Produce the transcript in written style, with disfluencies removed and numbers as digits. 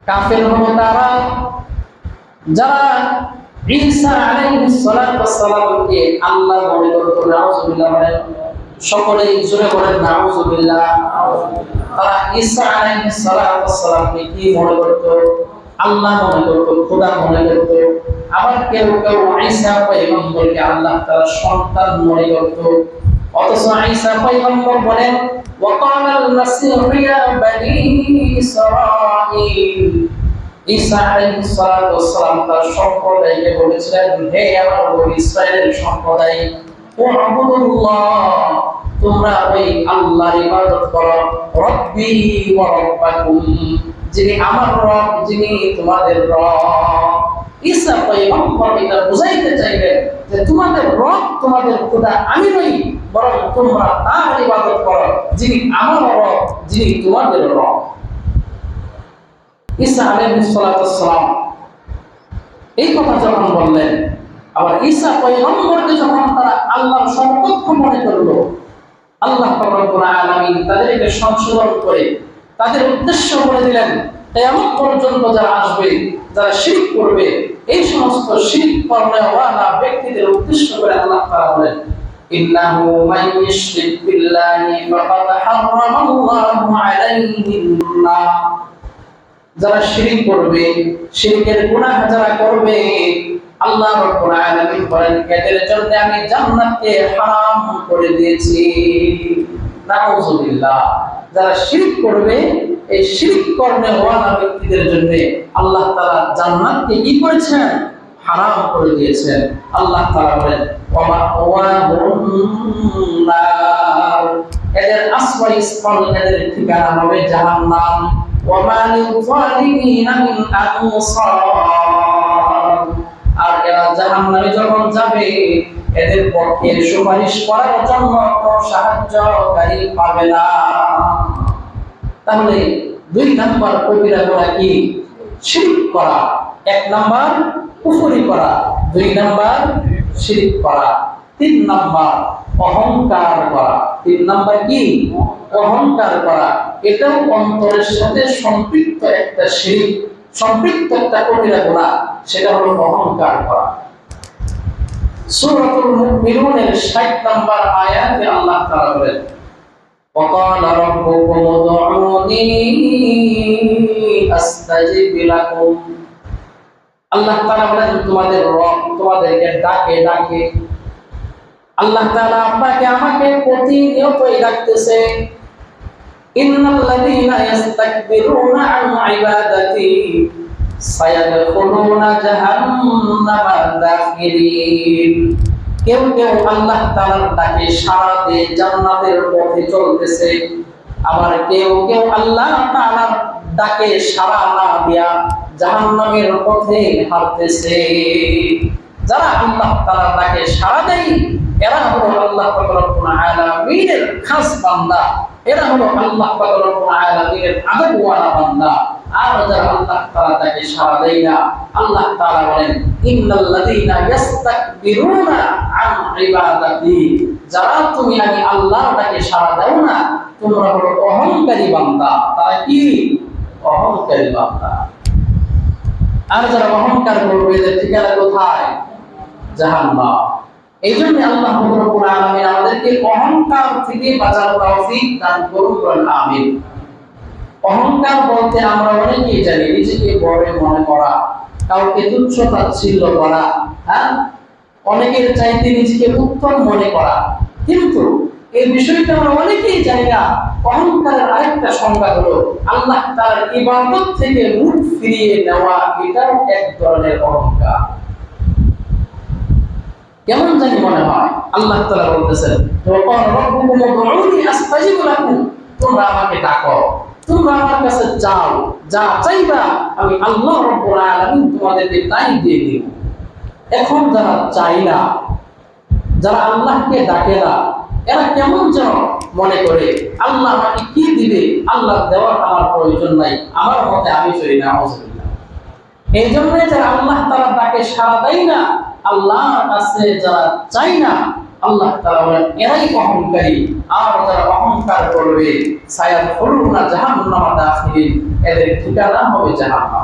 কাফের হলো তারা যারা ঈসা আলাইহিস সালাতু ওয়াস সালামকে আল্লাহ মনে করত। নাউযুবিল্লাহ, বলেন সকলেই জোরে বলেন নাউযুবিল্লাহ। তারা ঈসা আলাইহিস সালাতু ওয়াস সালামকে কি মনে করত? আল্লাহ মনে করত, খোদা মনে করত। আবার কেউ কেউ ঈসা পয়গম্বরকে আল্লাহ তাআলার সন্তান মনে করত। অথচ ঈসা পয়গম্বর বলেন ওয়াকালাল মাসীহু ইয়া বানী ইসরাঈল, ঈসা আলাইহিস সালাতু ওয়াস সালাম তার সম্প্রদায়কে বলেছিলেন, হে আমার বনী ইসরাইলের সম্প্রদায়, উ'বুদুল্লাহ, তোমরা ওই আল্লাহর ইবাদত করো, রব্বি ওয়া রব্বাকুম, যিনি আমার রব, যিনি তোমাদের রব। ঈসা পয়গম্বর এটা বুঝাইতে চাইলেন যে তোমাদের রব, তোমাদের খোদা আমি নই, বরং তোমরা তার ইবাদত করো যিনি আমার রব, যিনি তোমাদের রব। ঈসা আলাইহিস সালাতু ওয়াস সালাম এই কথা যখন বললেন, আবার ঈসা পয়গম্বরকে যখন তারা আল্লাহর সমকক্ষ মনে করলো, আল্লাহ রব্বুল আলামিন তাদেরকে সংশোধন করে তাদের উদ্দেশ্য বলে দিলেন, কিয়ামত পর্যন্ত যারা আসবে, যারা শিরক করবে, এই সমস্ত শিরক করাওয়ালা ব্যক্তিদের উদ্দেশ্য করে আল্লাহ তাআলা বলেন, ইন্নাহু মান ইউশরিক বিল্লাহি ফাকাদ হারামাল্লাহু আলাইহিন নার, যারা শিরক করবে, শিরকের গুনাহ যারা করবে, আল্লাহ রাব্বুল আলামিন বলেন এদের জন্য আমি জান্নাতকে হারাম করে দিয়েছি। নাউযুবিল্লাহ, যারা শিরক করবে, এই শিরক করনে ওয়ালা ব্যক্তিদের জন্য আল্লাহ তাআলা জান্নাতকে কি করেছেন? হারাম করে দিয়েছেন। আল্লাহ তাআলা বলেন ওয়াহুন্নার, এদের আশ্রয়স্থল, এদের ঠিকানা হবে জাহান্নাম। ওয়ামা লিয-যালিমিনা মিন আনসার, আর এরা জাহান্নামে যখন যাবে এদের পক্ষে সুপারিশ করার জন্য কোনো সাহায্যকারী পাবে না। তাহলে 2 নাম্বার কবিরা গুনাহ কি? শিরক করা। 1 নাম্বার কুফরি করা, 2 নাম্বার শিরক করা, 3 নাম্বার অহংকার করা। 3 নাম্বার কি? অহংকার করা। এটাও অন্তরের সাথে সম্পৃক্ত একটা শিরক, সম্পৃক্ত একটা কবিরা গুনাহ, সেটা হলো অহংকার করা। সূরাতুল মুমিনুনের 60 নাম্বার আয়াতে আল্লাহ তাআলা বলেন, ওয়াকালা রাব্বুকুম উদউনি আস্তাজিব লাকুম, আল্লাহ তাআলা বলেন তোমাদের রব তোমাদেরকে ডাকে ডাকে। আল্লাহ তাআলা আপনাকে আমাকে প্রতিনিয়তই ডাকতেছে, ইন্নাল্লাযীনা ইস্তাকবিরুনা আন ইবাদাতি সায়াদখুলুনা জাহান্নামা দাখিরিন। কেউ কেউ আল্লাহ তাআলার ডাকে সাড়া দিয়ে জান্নাতের পথে চলতেছে, আবার কেউ কেউ আল্লাহ তাআলার ডাকে সাড়া না দিয়া জাহান্নামের পথে হাঁটতেছে। যারা আল্লাহ তাআলার ডাকে সাড়া দেয় এরা হলো আল্লাহ পাক রব্বুল আলামিনের খাস বান্দা, এরা হলো আল্লাহ পাক রব্বুল আলামিনের আদবওয়ালা বান্দা। আর যারা আল্লাহ তাআলার ডাকে সাড়া দেয় না, আল্লাহ তাআলা বলেন ইন্নাল্লাযীনা ইস্তাকবিরুনা আন ইবাদাতি, যারা তুমি আমি আল্লাহর ডাকে সাড়া দাও না, তোমরা হলো অহংকারী বান্দা। তারা কি? অহংকারী বান্দা। আর যারা অহংকার করবে এদের ঠিকানা কোথায়? জাহান্নাম। এইজন্য আল্লাহ রাব্বুল আলামিন আমাদেরকে অহংকার থেকে বাঁচার তৌফিক দান করুন, বলেন আমিন। অহংকার বলতে আমরা অনেকেই জানি নিজেকে বড় মনে করা, কাউকে তুচ্ছ তাচ্ছিল্য করা, হ্যাঁ, অনেকের চাইতে নিজেকে উত্তম মনে করা। কিন্তু এই বিষয়টা আমরা অনেকেই জানি না। অহংকারের আরেকটা সংজ্ঞা হলো আল্লাহ তাআলার ইবাদত থেকে মুখ ফিরিয়ে নেওয়া, এটাও এক ধরনের অহংকার। কেমন জানি মনে হয় আল্লাহ তাআলা বলতেছেন, রাব্বুকুম উদউনি আস্তাজিব লাকুম, তোমরা আমাকে ডাকো, তোমরা আমার কাছে চাও, যা চাইবা আমি আল্লাহ রাব্বুল আলামিন তোমাদেরকে তাই দিয়ে দেব। এখন যারা চাই না, যারা আল্লাহকে ডাকে না, এরা কেমন যেন মনে করে আল্লাহ আমাকে কি দিবে, আল্লাহ দেওয়ার আমার প্রয়োজন নাই, আমার মতে আমি চলি না। এই জন্যই যারা আল্লাহ তাআলার ডাকে সাড়া দেয় না, আল্লাহর কাছে যারা চাই না, আল্লাহ তাআলা বলেন এরাই অহংকারী। আর যারা অহংকার করবে সায়াদখুলুনা জাহান্নামা দাখিরিন, এদের ঠিকানা হবে জাহান্নাম।